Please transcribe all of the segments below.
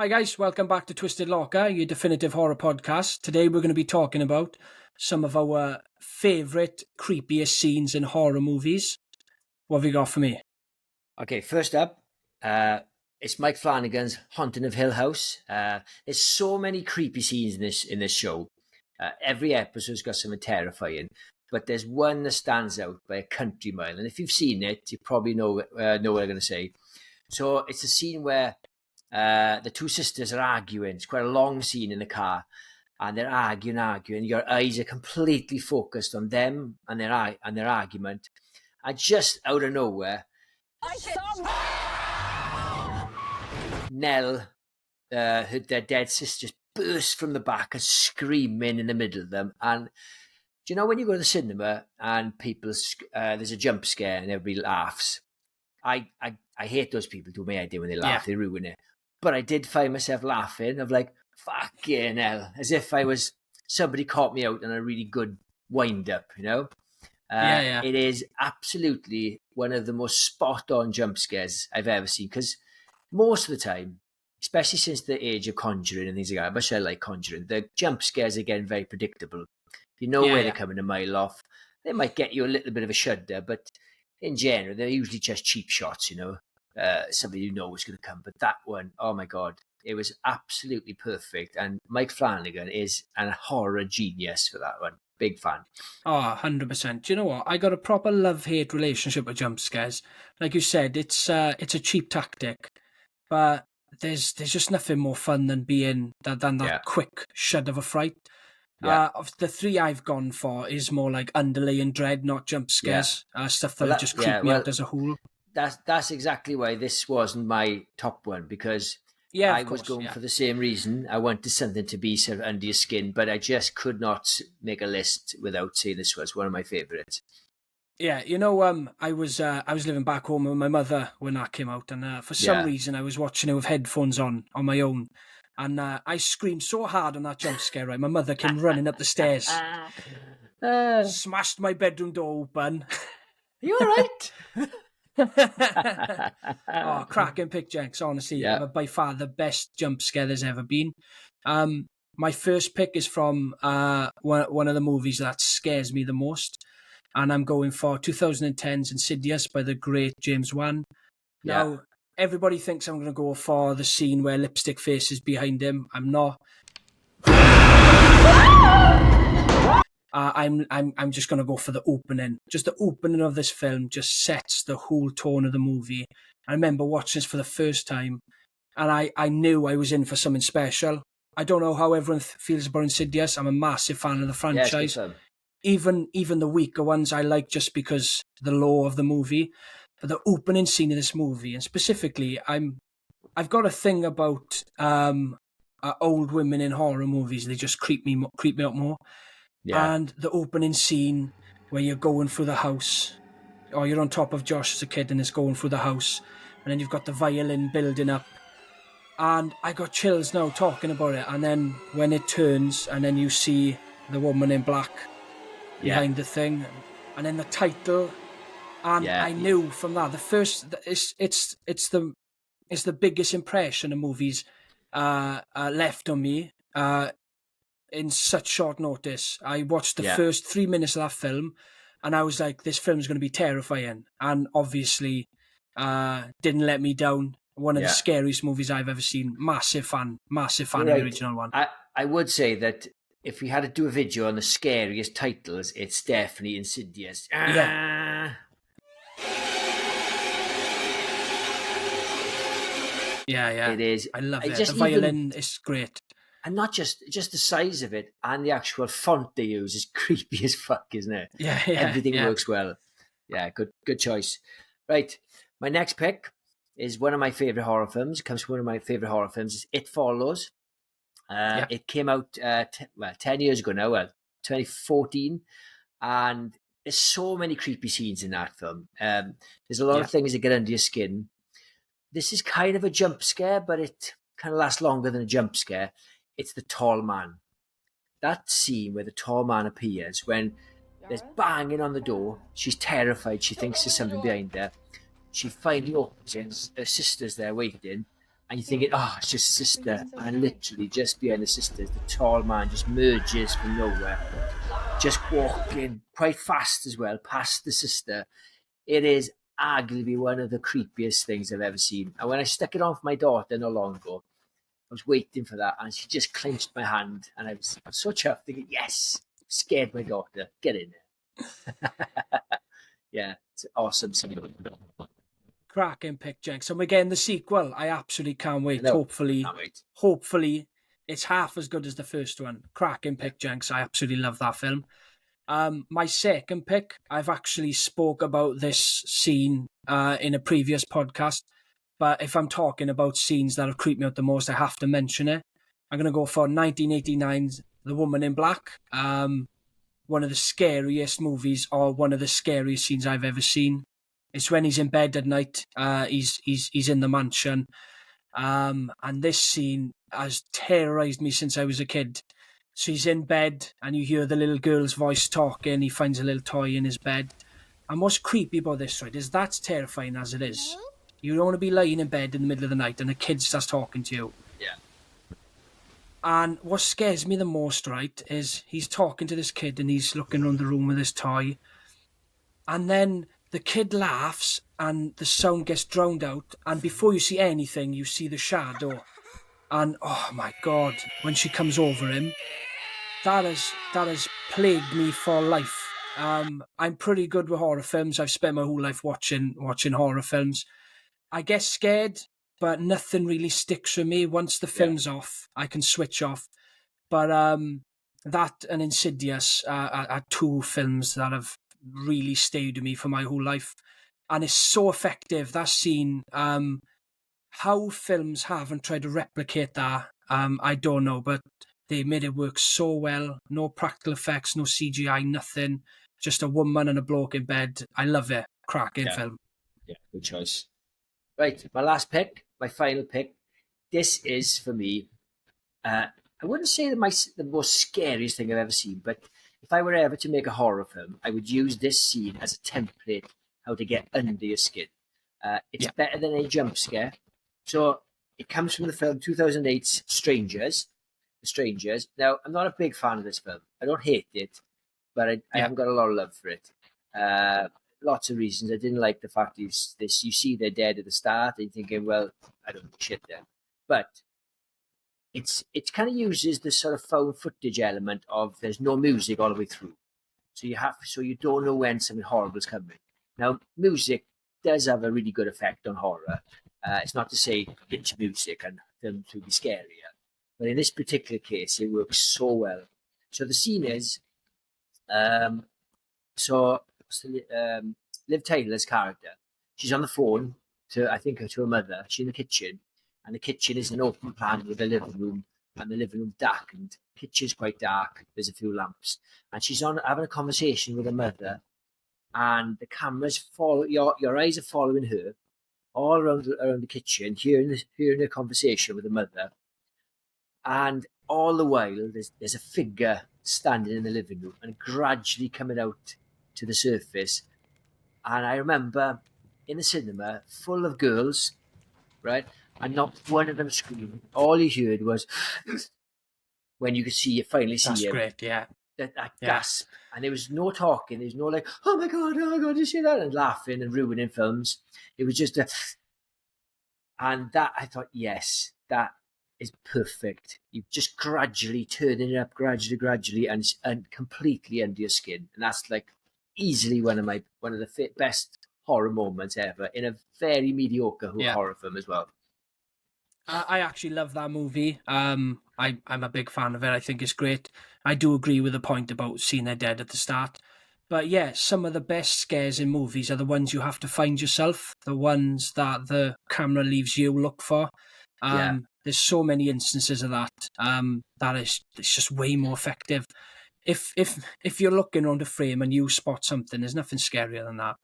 Hi guys, welcome back to Twisted Locker, your definitive horror podcast. Today we're going to be talking about some of our favourite, creepiest scenes in horror movies. What have you got for me? Okay, first up, it's Mike Flanagan's Haunting of Hill House. There's so many creepy scenes in this show. Every episode's got something terrifying, but there's one that stands out by a country mile. And if you've seen it, you probably know what I'm going to say. So it's a scene where the two sisters are arguing. It's quite a long scene in the car, and they're arguing. Your eyes are completely focused on them and their argument. And just out of nowhere, Nell, their dead sister, just bursts from the back and screaming in the middle of them. And do you know when you go to the cinema and there's a jump scare and everybody laughs? I hate those people who may idea when they laugh, They ruin it. But I did find myself laughing of like, fucking hell, as if somebody caught me out on a really good wind up, you know? It is absolutely one of the most spot-on jump scares I've ever seen, because most of the time, especially since the age of Conjuring and things like that, much I like Conjuring, the jump scares are getting very predictable. You know where they're coming a mile off. They might get you a little bit of a shudder, but in general, they're usually just cheap shots, you know, somebody you know is going to come. But that one, oh my God, it was absolutely perfect. And Mike Flanagan is a horror genius for that one. Big fan. Oh, 100%. Do you know what? I got a proper love-hate relationship with jump scares. Like you said, it's a cheap tactic, but there's just nothing more fun than that quick shudder of a fright. Of the three I've gone for is more like underlying dread, not jump scares. Stuff that just creep me out as a whole. That's exactly why this wasn't my top one, because I was going for the same reason. I wanted something to be sort of under your skin, but I just could not make a list without saying this was one of my favourites. Yeah, you know, I was living back home with my mother when that came out, and for some reason I was watching it with headphones on my own, and I screamed so hard on that jump scare. Right, my mother came running up the stairs, smashed my bedroom door open. You all right? Oh, cracking pick, Jenks, honestly. By far the best jump scare there's ever been. My first pick is from one of the movies that scares me the most, and I'm going for 2010's Insidious by the great James Wan. Now, everybody thinks I'm going to go for the scene where Lipstick Face is behind him. I'm not. I'm just going to go for the opening. Just the opening of this film just sets the whole tone of the movie. I remember watching this for the first time, and I knew I was in for something special. I don't know how everyone feels about Insidious. I'm a massive fan of the franchise. Even the weaker ones I like just because the lore of the movie. But the opening scene of this movie, and specifically, I've got a thing about old women in horror movies. They just creep me out more. Yeah. And the opening scene where you're going through the house, or you're on top of Josh as a kid and it's going through the house, and then you've got the violin building up. And I got chills now talking about it. And then when it turns, and then you see the woman in black behind the thing, and then the title, and I knew from that the first it's the biggest impression a movie's left on me. In such short notice. I watched the first 3 minutes of that film, and I was like, this film's going to be terrifying. And obviously, didn't let me down. One of the scariest movies I've ever seen. Massive fan of the original one. I would say that if we had to do a video on the scariest titles, it's definitely Insidious. Yeah. It is. I love it. The violin is great. And not just the size of it, and the actual font they use is creepy as fuck, isn't it? Yeah. Everything works well. Yeah, good choice. Right, my next pick is one of my favourite horror films. It comes from one of my favourite horror films. It's It Follows. It came out 10 years ago now, 2014, and there's so many creepy scenes in that film. There's a lot of things that get under your skin. This is kind of a jump scare, but it kind of lasts longer than a jump scare. It's the tall man. That scene where the tall man appears when there's banging on the door. She's terrified. She thinks there's something behind her. She finally opens it. Her sister's there waiting. and you're thinking, oh, it's just a sister, and literally just behind the sister, the tall man just emerges from nowhere, just walking quite fast as well past the sister. It is arguably one of the creepiest things I've ever seen. And when I stuck it on for my daughter not long ago, I was waiting for that, and she just clenched my hand, and I was so chuffed, thinking, yes, scared my daughter, get in there. Yeah, it's awesome. Cracking pick, Jenks. And we're getting the sequel. I absolutely can't wait. Hopefully, can't wait. Hopefully, it's half as good as the first one. Cracking pick, Jenks. I absolutely love that film. My second pick, I've actually spoke about this scene in a previous podcast, but if I'm talking about scenes that have creeped me out the most, I have to mention it. I'm going to go for 1989's The Woman in Black. One of the scariest movies, or one of the scariest scenes I've ever seen. It's when he's in bed at night. He's in the mansion, and this scene has terrorized me since I was a kid. So he's in bed, and you hear the little girl's voice talking. He finds a little toy in his bed. And what's creepy about this, right, is that's terrifying as it is. You don't want to be lying in bed in the middle of the night, and a kid starts talking to you. Yeah. And what scares me the most, right, is he's talking to this kid, and he's looking around the room with his toy, and then the kid laughs and the sound gets drowned out, and before you see anything, you see the shadow. And oh my God, when she comes over him, that has plagued me for life. I'm pretty good with horror films. I've spent my whole life watching horror films. I get scared, but nothing really sticks with me. Once the film's off, I can switch off. But that and Insidious are two films that have really stayed with me for my whole life, and it's so effective, that scene. How films haven't tried to replicate that, I don't know, but they made it work so well. No practical effects, no CGI, nothing, just a woman and a bloke in bed. I love it. Cracking film. Yeah, good choice. Right, my last pick, my final pick. This is for me, I wouldn't say the most scariest thing I've ever seen, but if I were ever to make a horror film, I would use this scene as a template how to get under your skin. It's better than a jump scare. So it comes from the film 2008's The Strangers. Now, I'm not a big fan of this film. I don't hate it, but I haven't got a lot of love for it. Lots of reasons. I didn't like the fact you see they're dead at the start, and you're thinking, well, I don't know shit then. But it kind of uses the sort of found footage element of there's no music all the way through, so you don't know when something horrible is coming. Now, music does have a really good effect on horror. It's not to say pitch music and film to be scarier, but in this particular case, it works so well. So the scene is, Liv Tyler's character, she's on the phone to her mother. She's in the kitchen. And the kitchen is an open plan with the living room, and the living room darkened. The kitchen's quite dark. There's a few lamps, and she's having a conversation with her mother, and the cameras your eyes are following her all around the kitchen, hearing her conversation with the mother, and all the while there's a figure standing in the living room and gradually coming out to the surface. And I remember in the cinema, full of girls, right? And not one of them screamed. All you heard was when you could finally see That's him. great, yeah. That gasp. And there was no talking. There was no like, oh my God, did you see that? And laughing and ruining films. It was just and that, I thought, yes, that is perfect. You just gradually turning it up, gradually, and completely under your skin. And that's like easily one of the best horror moments ever in a very mediocre horror film as well. I actually love that movie. I'm a big fan of it. I think it's great. I do agree with the point about seeing her dead at the start. But yeah, some of the best scares in movies are the ones you have to find yourself, the ones that the camera leaves you look for. There's so many instances of that. It's just way more effective. If you're looking around a frame and you spot something, there's nothing scarier than that.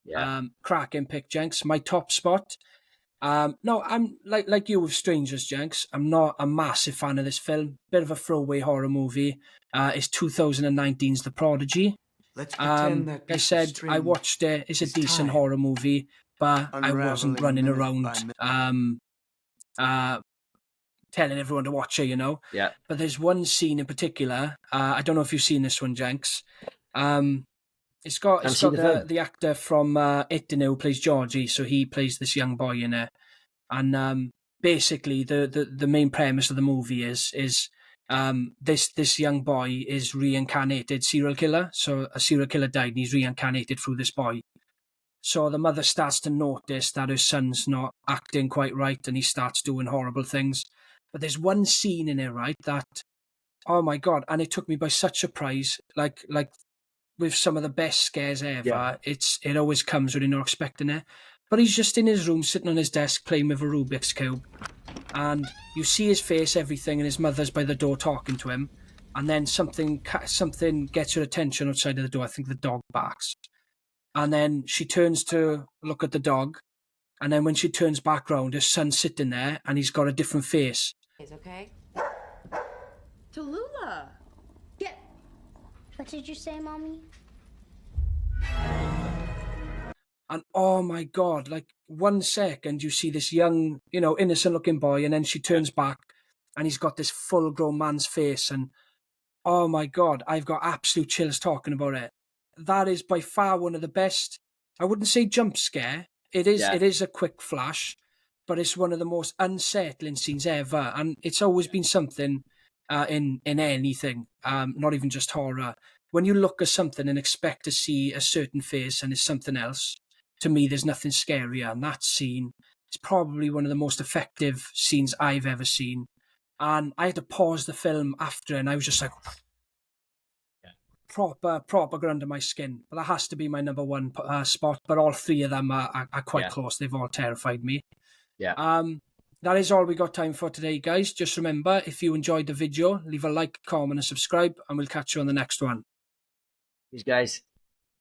Yeah. Cracking pick, Jenks. My top spot. No, I'm like you with Strangers, Jenks. I'm not a massive fan of this film. Bit of a throwaway horror movie. It's 2019's The Prodigy. Let's pretend that I said I watched it. It's a decent horror movie, but I wasn't running around telling everyone to watch it, you know. Yeah. But there's one scene in particular. I don't know if you've seen this one, Jenks. It's got the actor from It who plays Georgie, so he plays this young boy in it. And basically, the main premise of the movie is this young boy is reincarnated serial killer. So a serial killer died, and he's reincarnated through this boy. So the mother starts to notice that her son's not acting quite right, and he starts doing horrible things. But there's one scene in it, right, that, oh my God, and it took me by such surprise, like with some of the best scares ever. Yeah. It always comes when you're not expecting it. But he's just in his room, sitting on his desk, playing with a Rubik's Cube. And you see his face, everything, and his mother's by the door talking to him. And then something gets her attention outside of the door. I think the dog barks. And then she turns to look at the dog. And then when she turns back round, her son's sitting there, and he's got a different face. Is okay? Tallulah! Get... What did you say, Mommy? And oh my God, like 1 second you see this young, innocent looking boy, and then she turns back and he's got this full grown man's face. And oh my God, I've got absolute chills talking about it. That is by far one of the best. I wouldn't say jump scare. It is a quick flash, but it's one of the most unsettling scenes ever. And it's always been something in anything, not even just horror. When you look at something and expect to see a certain face and it's something else, to me, there's nothing scarier. And that scene is probably one of the most effective scenes I've ever seen. And I had to pause the film after, and I was just like, proper got under my skin. But that has to be my number one spot. But all three of them are quite close. They've all terrified me. Yeah. That is all we got time for today, guys. Just remember, if you enjoyed the video, leave a like, comment, and subscribe, and we'll catch you on the next one. These guys.